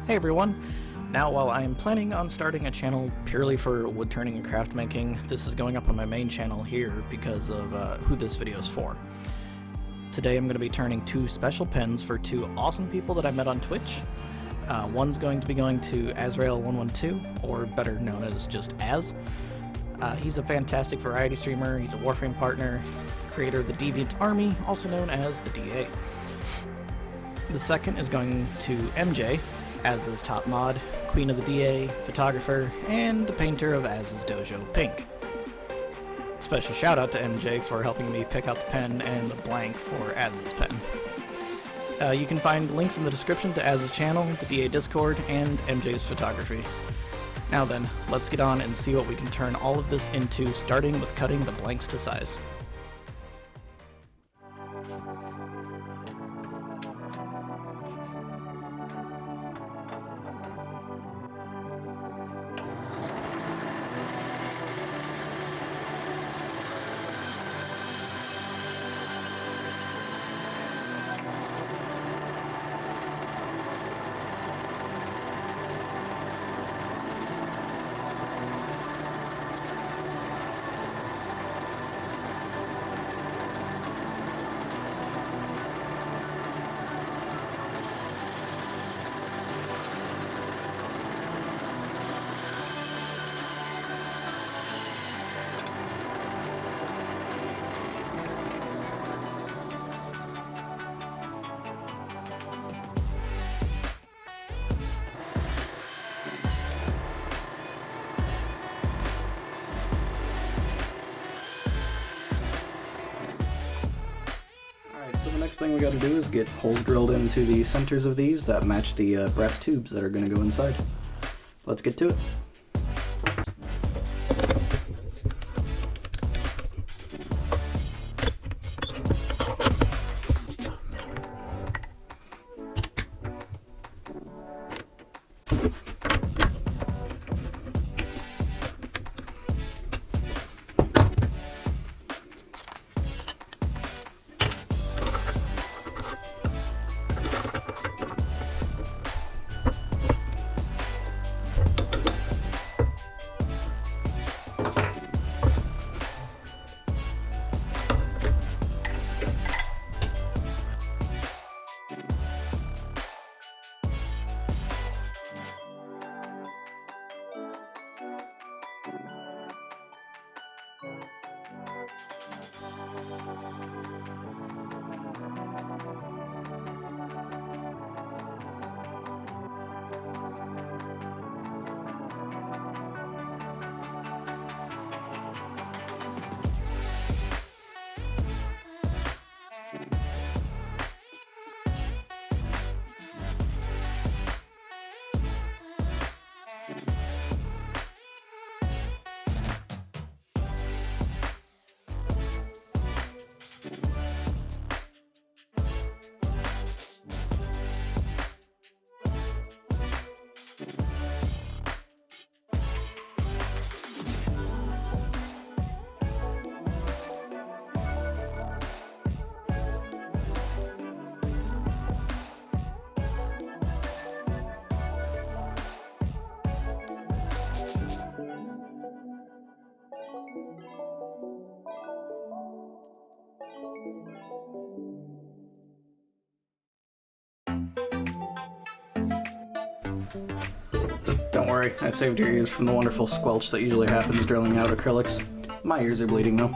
Hey everyone! Now, while I am planning on starting a channel purely for wood turning and craft making, this is going up on my main channel here because of who this video is for. Today I'm going to be turning two special pens for two awesome people that I met on Twitch. One's going to be going to Azrael112, or better known as just Az. He's a fantastic variety streamer, he's a Warframe partner, creator of the Deviant Army, also known as the DA. The second is going to MJ, Az's top mod, queen of the DA, photographer, and the painter of Az's dojo, Pink. Special shout out to MJ for helping me pick out the pen and the blank for Az's pen. You can find links in the description to Az's channel, the DA Discord, and MJ's photography. Now then, let's get on and see what we can turn all of this into, starting with cutting the blanks to size. The next thing we got to do is get holes drilled into the centers of these that match the brass tubes that are going to go inside. Let's get to it. Don't worry, I saved your ears from the wonderful squelch that usually happens drilling out acrylics. My ears are bleeding though.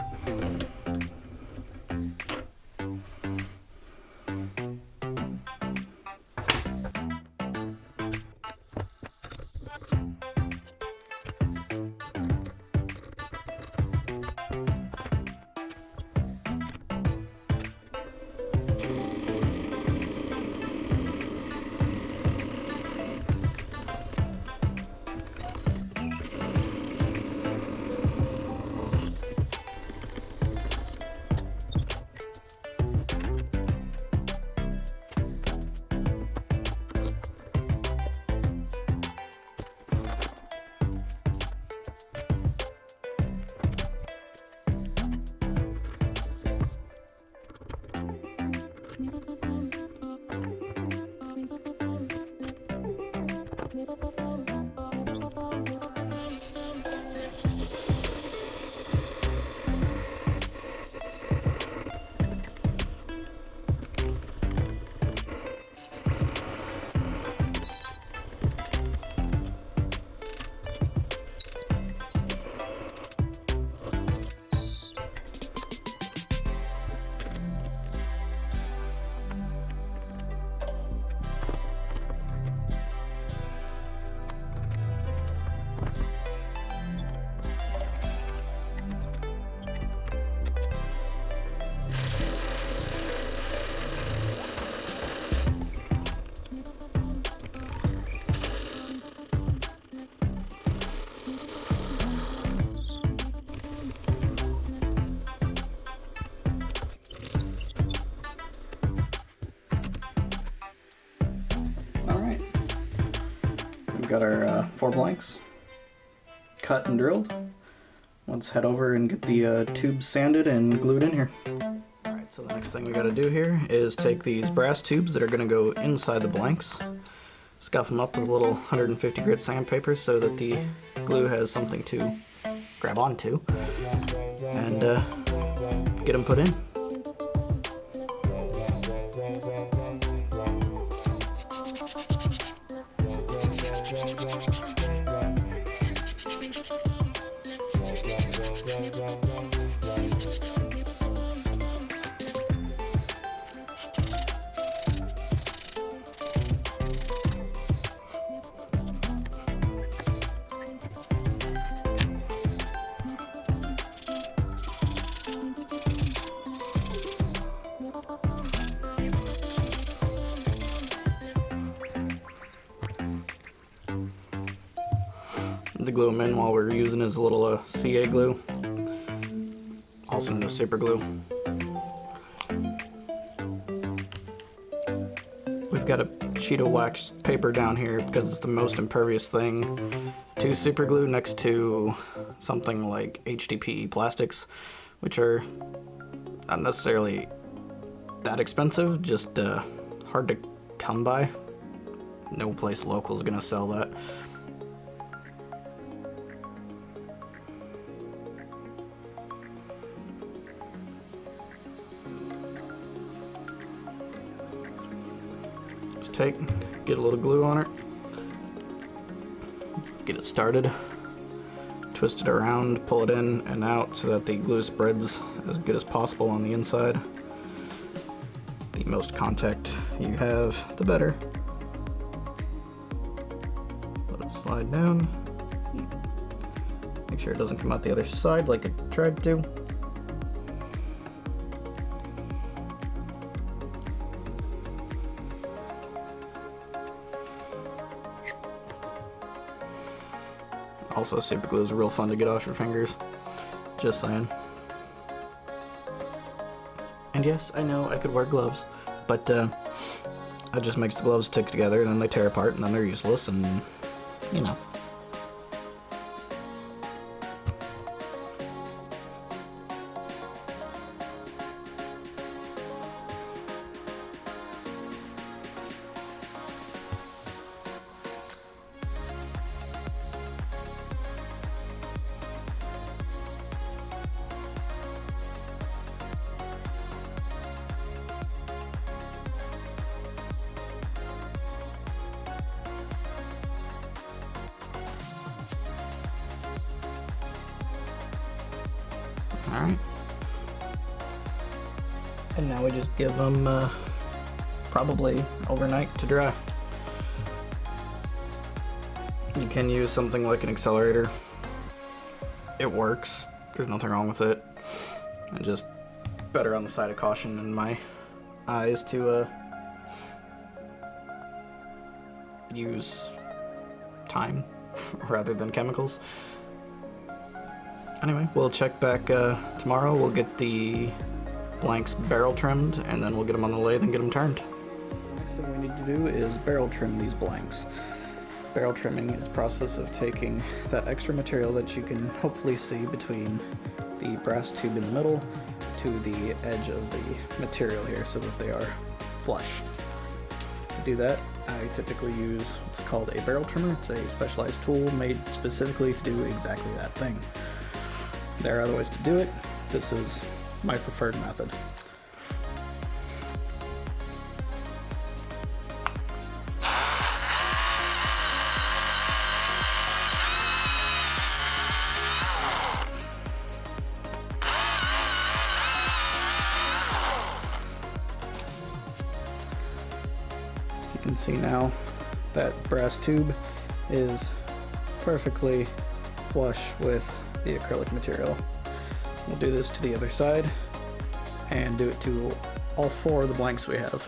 got our 4 blanks cut and drilled. Let's head over and get the tubes sanded and glued in here. Alright, so the next thing we gotta do here is take these brass tubes that are gonna go inside the blanks, scuff them up with a little 150 grit sandpaper so that the glue has something to grab onto, and get them put in. To glue them in while we're using is a little CA glue, also known as super glue. We've got a sheet of wax paper down here because it's the most impervious thing to super glue, next to something like HDPE plastics, which are not necessarily that expensive, just hard to come by. No place local is gonna sell that. Get a little glue on it, get it started, twist it around, pull it in and out so that the glue spreads as good as possible on the inside. The most contact you have, the better. Let it slide down. Make sure it doesn't come out the other side like it tried to. Also, super glue is real fun to get off your fingers. Just saying. And yes, I know I could wear gloves, but that just makes the gloves stick together and then they tear apart and then they're useless and, you know. Alright. And now we just give them probably overnight to dry. You can use something like an accelerator. It works. There's nothing wrong with it. And just better on the side of caution in my eyes to use time rather than chemicals. Anyway, we'll check back tomorrow. We'll get the blanks barrel trimmed, and then we'll get them on the lathe and get them turned. The next thing we need to do is barrel trim these blanks. Barrel trimming is a process of taking that extra material that you can hopefully see between the brass tube in the middle to the edge of the material here so that they are flush. To do that, I typically use what's called a barrel trimmer. It's a specialized tool made specifically to do exactly that thing. There are other ways to do it. This is my preferred method. You can see now that brass tube is perfectly flush with the acrylic material. We'll do this to the other side and do it to all 4 of the blanks we have.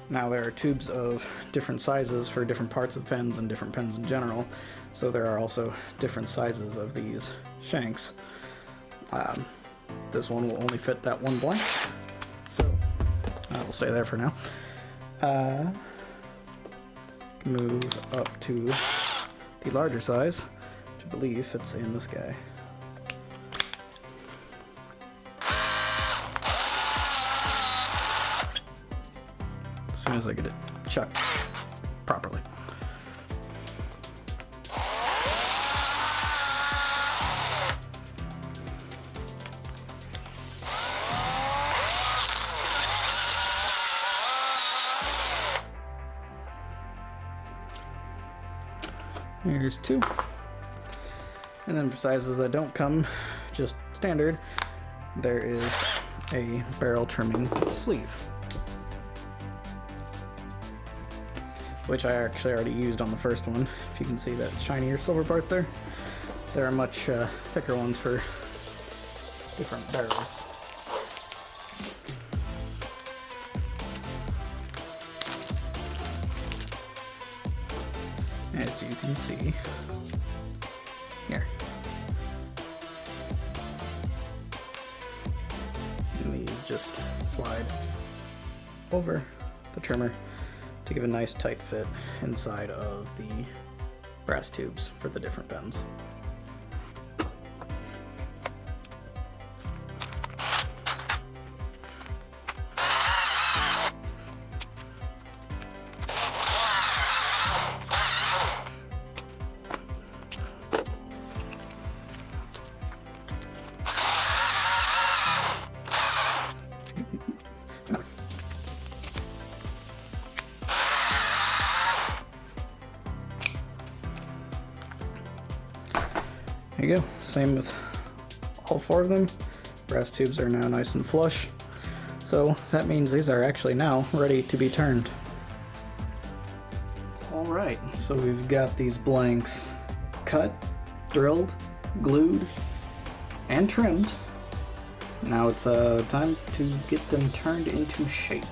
Now there are tubes of different sizes for different parts of pens and different pens in general, so there are also different sizes of these shanks. This one will only fit that one blank, so we'll stay there for now. Move up to the larger size, which I believe fits in this guy. As soon as I get it chucked properly. Here's two. And then for sizes that don't come just standard, there is a barrel trimming sleeve, which I actually already used on the first one. If you can see that shinier silver part there, there are much thicker ones for different barrels. As you can see here. And these just slide over the trimmer to give a nice tight fit inside of the brass tubes for the different bends. There you go, same with all four of them. Brass tubes are now nice and flush, so that means these are actually now ready to be turned. Alright, so we've got these blanks cut, drilled, glued, and trimmed. Now it's time to get them turned into shape.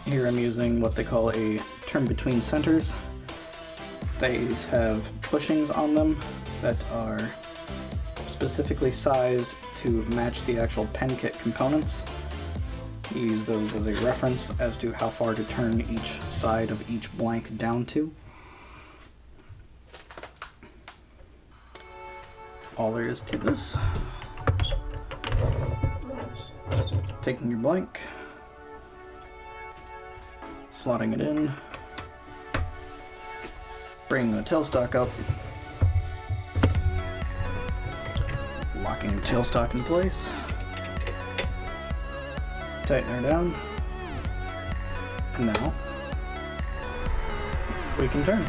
Here I'm using what they call a turn between centers. These have bushings on them that are specifically sized to match the actual pen kit components. You use those as a reference as to how far to turn each side of each blank down to. All there is to this. Taking your blank, slotting it in, bringing the tailstock up, locking the tailstock in place, tighten her down, and now we can turn.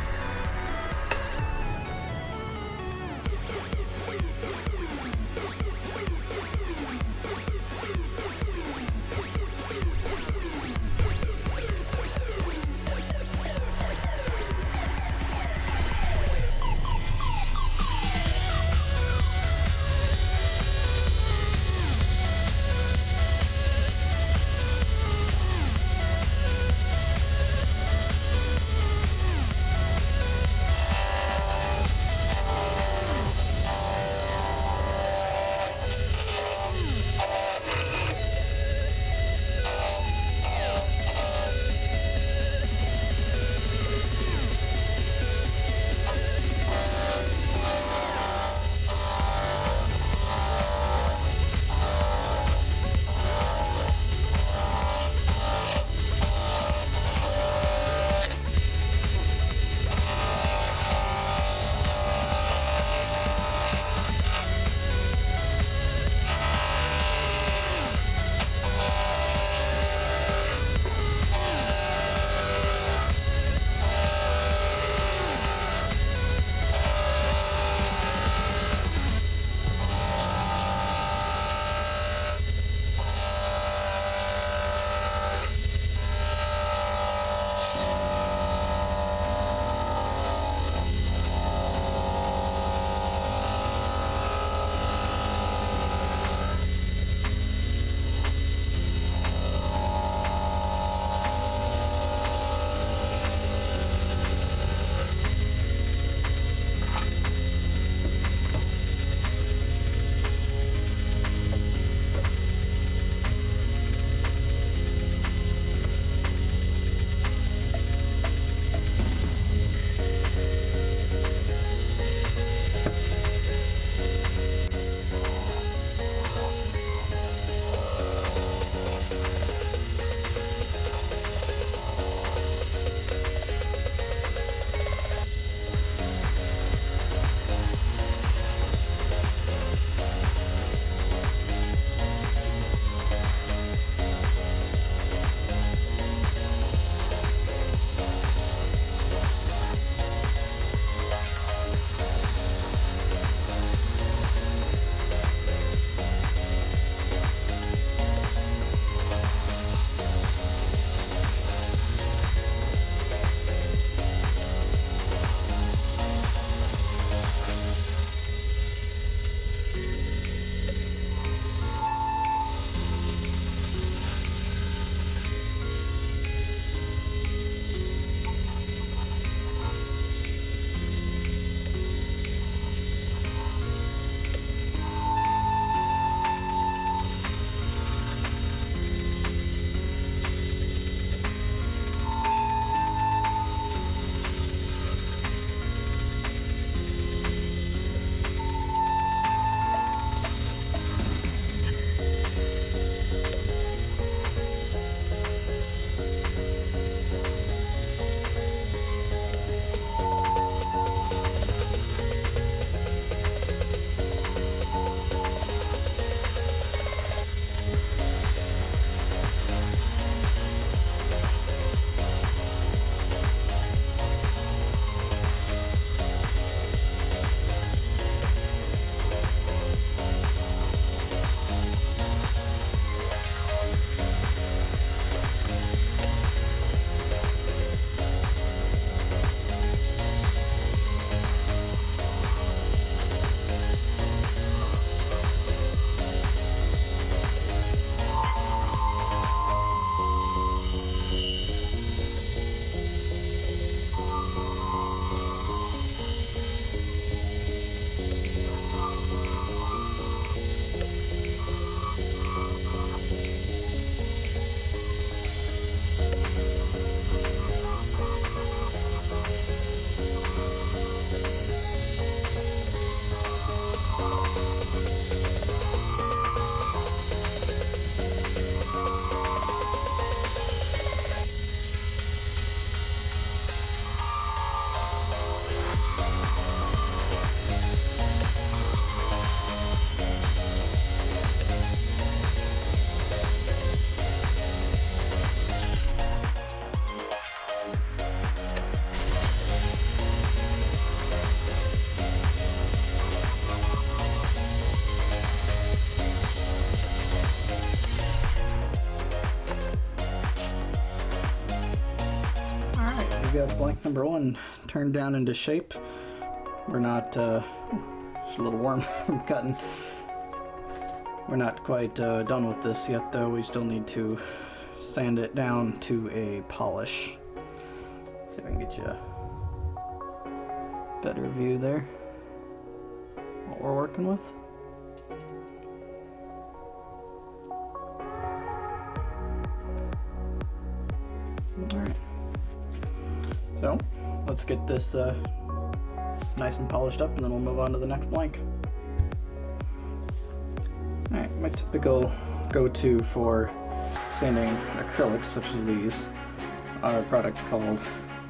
blank number 1 turned down into shape. We're not, it's a little warm from cutting. We're not quite done with this yet though. We still need to sand it down to a polish. See if I can get you a better view there. What we're working with. Alright. So, let's get this nice and polished up and then we'll move on to the next blank. Alright, my typical go-to for sanding acrylics such as these are a product called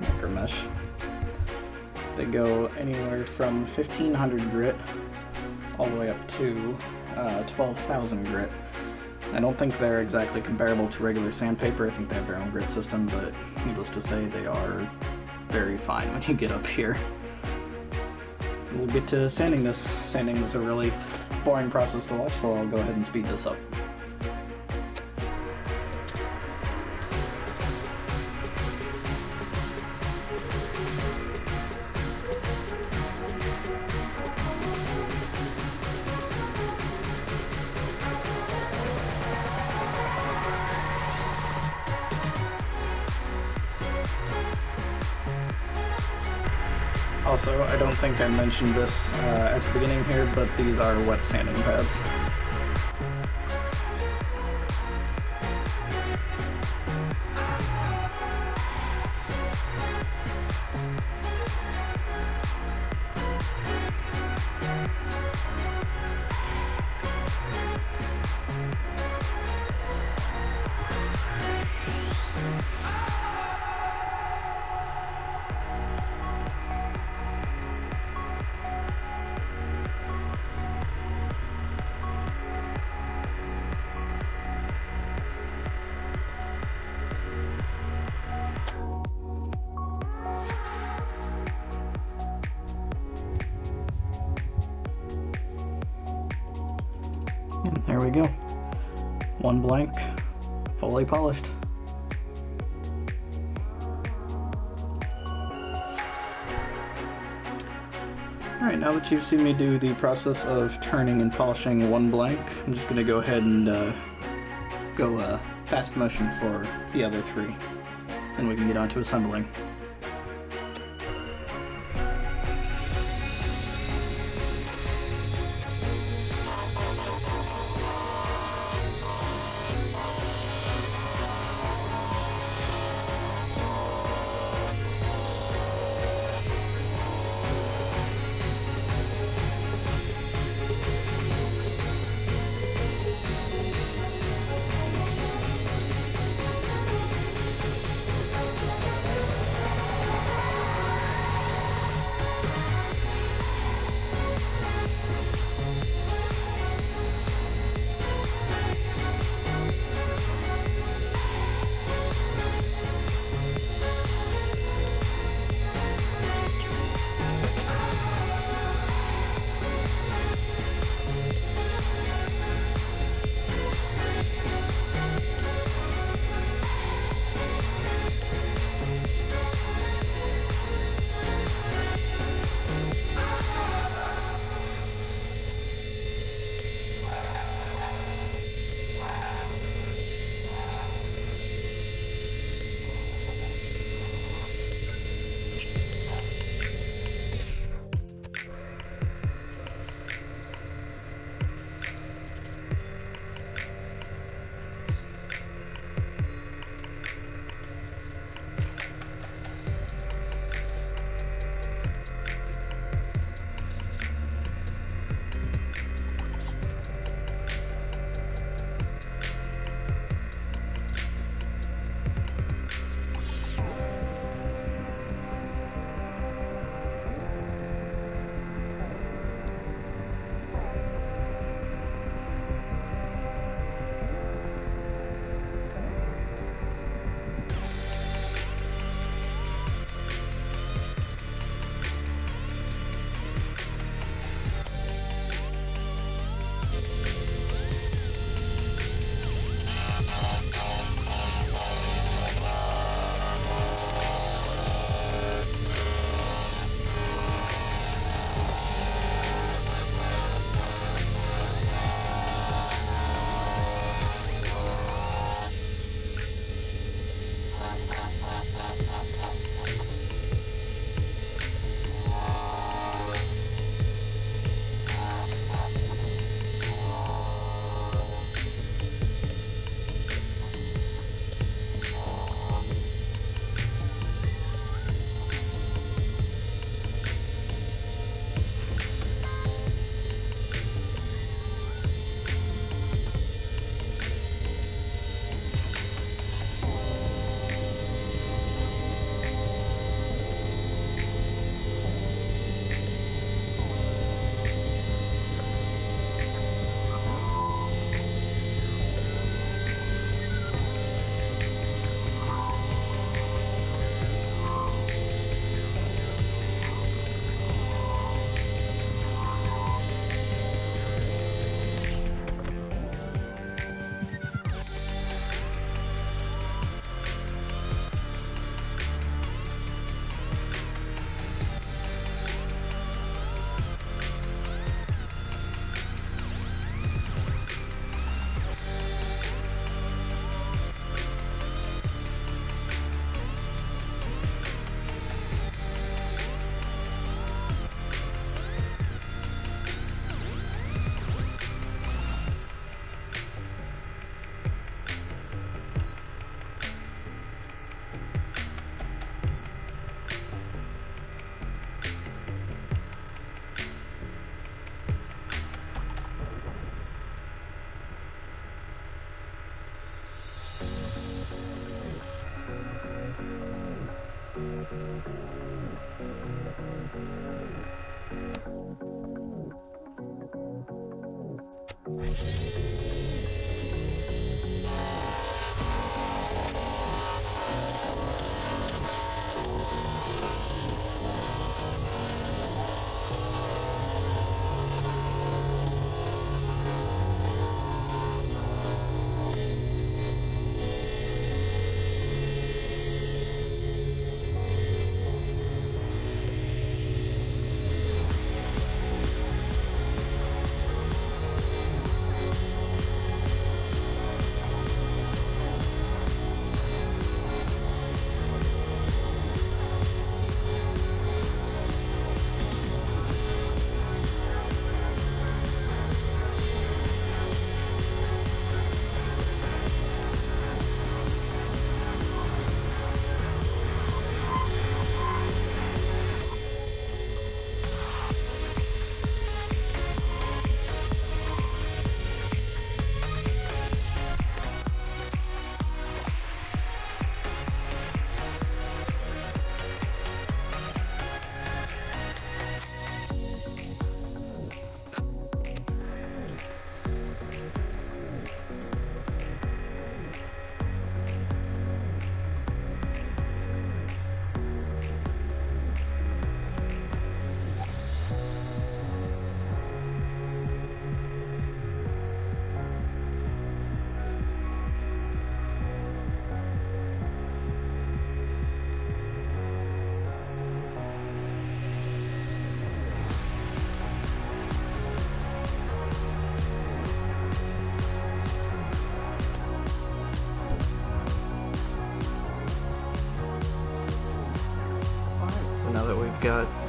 Micro Mesh. They go anywhere from 1500 grit all the way up to 12,000 grit. I don't think they're exactly comparable to regular sandpaper. I think they have their own grit system, but needless to say, they are very fine when you get up here. We'll get to sanding this. Sanding is a really boring process to watch, so I'll go ahead and speed this up. Also, I don't think I mentioned this at the beginning here, but these are wet sanding pads. And there we go. One blank, fully polished. Alright, now that you've seen me do the process of turning and polishing one blank, I'm just going to go ahead and go fast motion for the other three, and we can get on to assembling.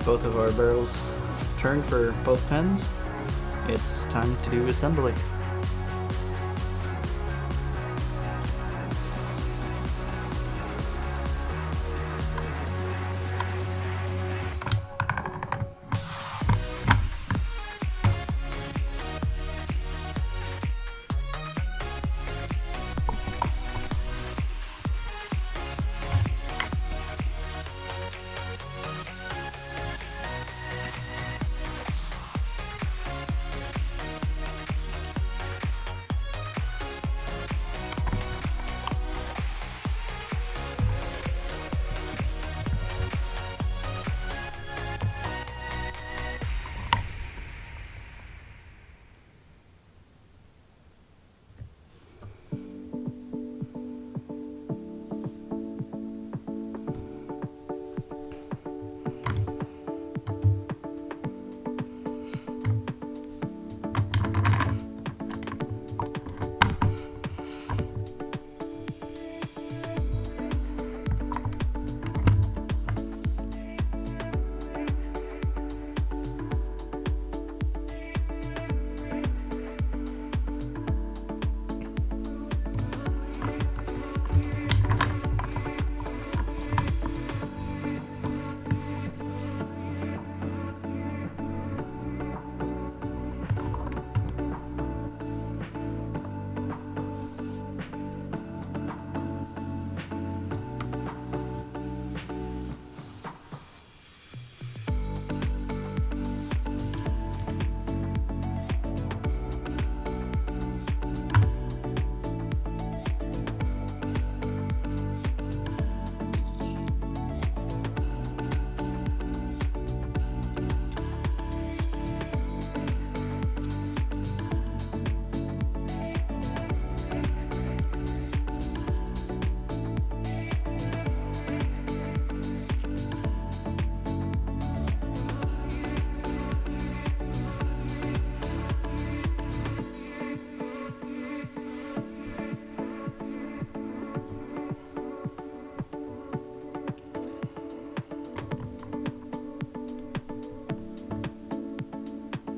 both of our barrels turned for both pens, it's time to do assembly.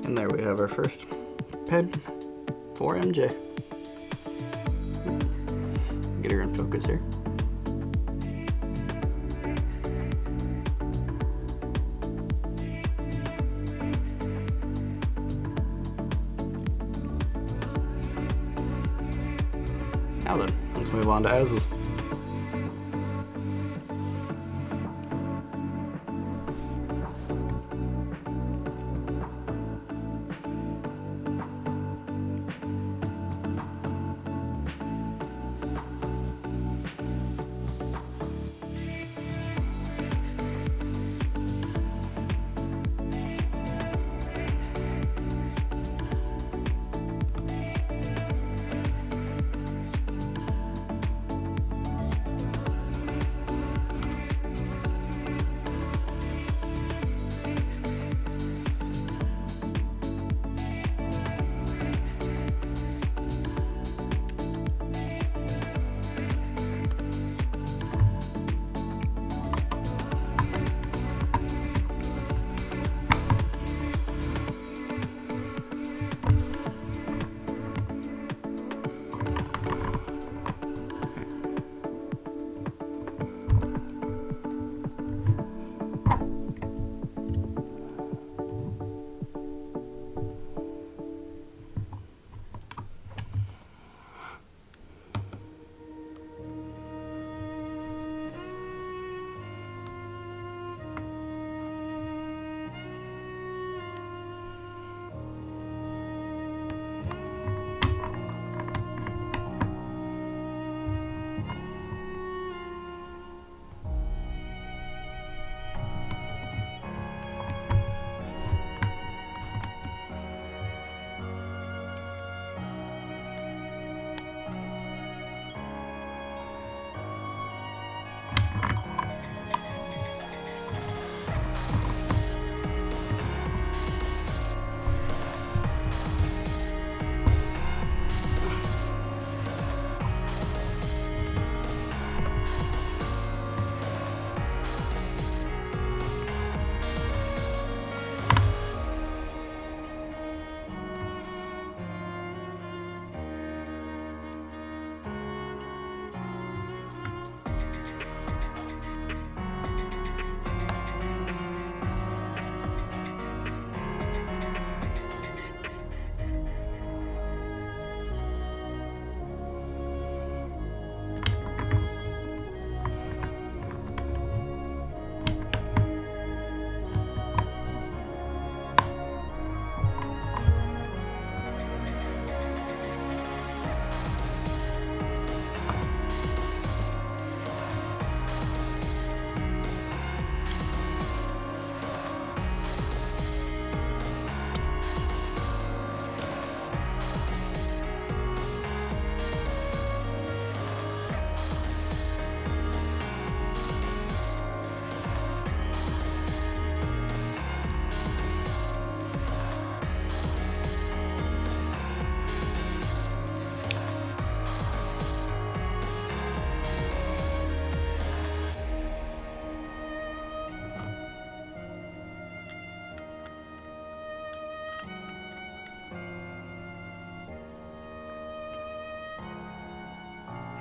And there we have our first pen for MJ. Get her in focus here. Now then, let's move on to Az's.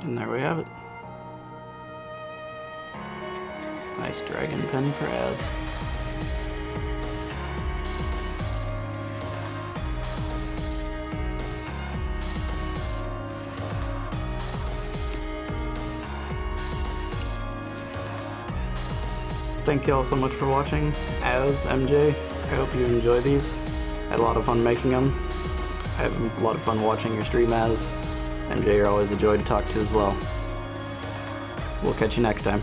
And there we have it. Nice dragon pen for Az. Thank you all so much for watching. Az, MJ, I hope you enjoy these. I had a lot of fun making them. I have a lot of fun watching your stream, Az. MJ, you're always a joy to talk to as well. We'll catch you next time.